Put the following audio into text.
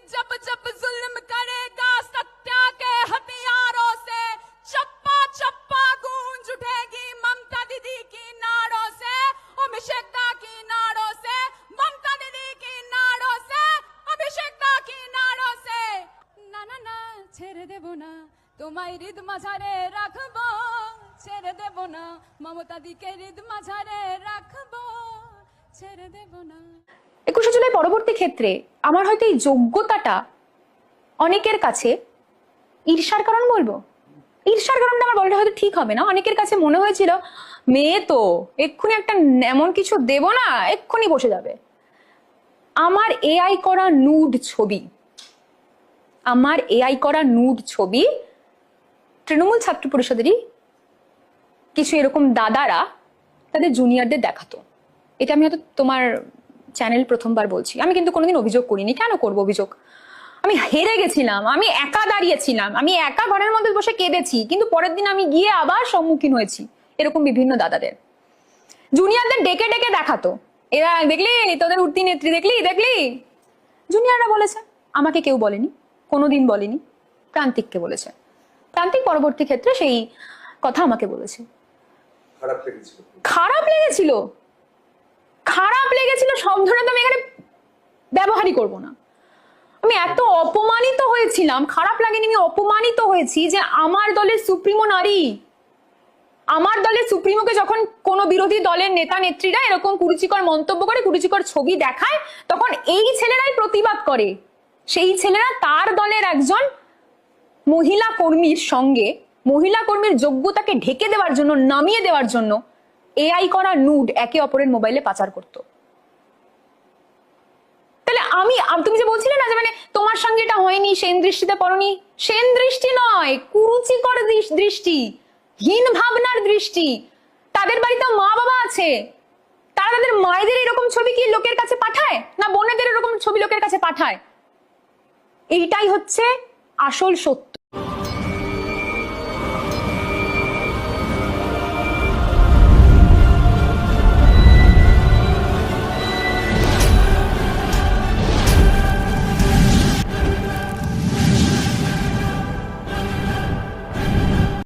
जब जब जुल्म करेगा सत्या के हथियारों से, चप्पा चप्पा गूंज उठेगी ममता दीदी की नाड़ों से, अभिषेक दा की नाड़ों से, ममता दीदी की नाड़ों से, अभिषेक दा की नाड़ों से। ना ना ना ছেড়ে দেব না তোমায় হৃদ মাঝারে রাখবো, ছেড়ে দেব না মমতা দিকে হৃদ মাঝারে রাখবো, ছেড়ে দেব না। 21শে জুলাই পরবর্তী ক্ষেত্রে আমার হয়তো এই যোগ্যতাটা অনেকের কাছে ঈর্ষার কারণ বলবো, ঈর্ষার কারণটা আমার বলাটা হয়তো ঠিক হবে না। অনেকের কাছে মনে হয়েছিল মেয়ে তো এক্ষুনি একটা এমন কিছু দেব না এক্ষুনি বসে যাবে। আমার এআই করা নুড ছবি, আমার এআই করা নুড ছবি তৃণমূল ছাত্র পরিষদেরই কিছু এরকম দাদারা তাদের জুনিয়রদের দেখাতো। এটা আমি হয়তো তোমার চ্যানেল প্রথমবার বলছি, আমি কিন্তু কোনোদিন অভিযোগ করিনি। কেন করবো অভিযোগ? আমি হেরে গেছিলাম, আমি একা দাঁড়িয়েছিলাম, আমি একা ঘরের মধ্যে বসে কেঁদেছি, কিন্তু পরের দিন আমি গিয়ে আবার সম্মুখীন হয়েছি এরকম বিভিন্ন দাদাদের। জুনিয়রদের ডেকে ডেকে দেখাতো, এরা দেখলি তোদের উঠতি নেত্রী, দেখলি দেখলি। জুনিয়ররা বলেছে, আমাকে কেউ বলেনি, কোনোদিন বলেনি, প্রান্তিককে বলেছে। প্রান্তিক পরবর্তী ক্ষেত্রে সেই কথা আমাকে বলেছে। খারাপ লেগেছিল, খারাপ লেগেছিল শব্দটা তো আমি এখানে ব্যবহারই করব না। আমি এত অপমানিত হয়েছিলাম, খারাপ লাগেনি, আমি অপমানিত হয়েছি যে আমার দলের সুপ্রিমো নারী, আমার দলের সুপ্রিমোকে যখন কোনো বিরোধী দলের নেতা নেত্রীরা এরকম কুরুচিকর মন্তব্য করে, কুরুচিকর ছবি দেখায়, তখন এই ছেলেরাই প্রতিবাদ করে। সেই ছেলেরা তার দলের একজন মহিলা কর্মীর সঙ্গে, মহিলা কর্মীর যোগ্যতাকে ঢেকে দেওয়ার জন্য, নামিয়ে দেওয়ার জন্য এআই করা নুড একে অপরের মোবাইলে পাচার করতো। তাহলে তুমি যে বলছিলে না যে মানে তোমার সঙ্গে এটা হয়নি, সেন দৃষ্টিতে পড়নি, সেন দৃষ্টি নয়, কুরুচিকর দৃষ্টি, হীন ভাবনার দৃষ্টি। তাদের বাড়িতে মা বাবা আছে, তারা তাদের মায়েদের এরকম ছবি কি লোকের কাছে পাঠায় না বোনেদের এরকম ছবি লোকের কাছে পাঠায়? এইটাই হচ্ছে আসল সত্য।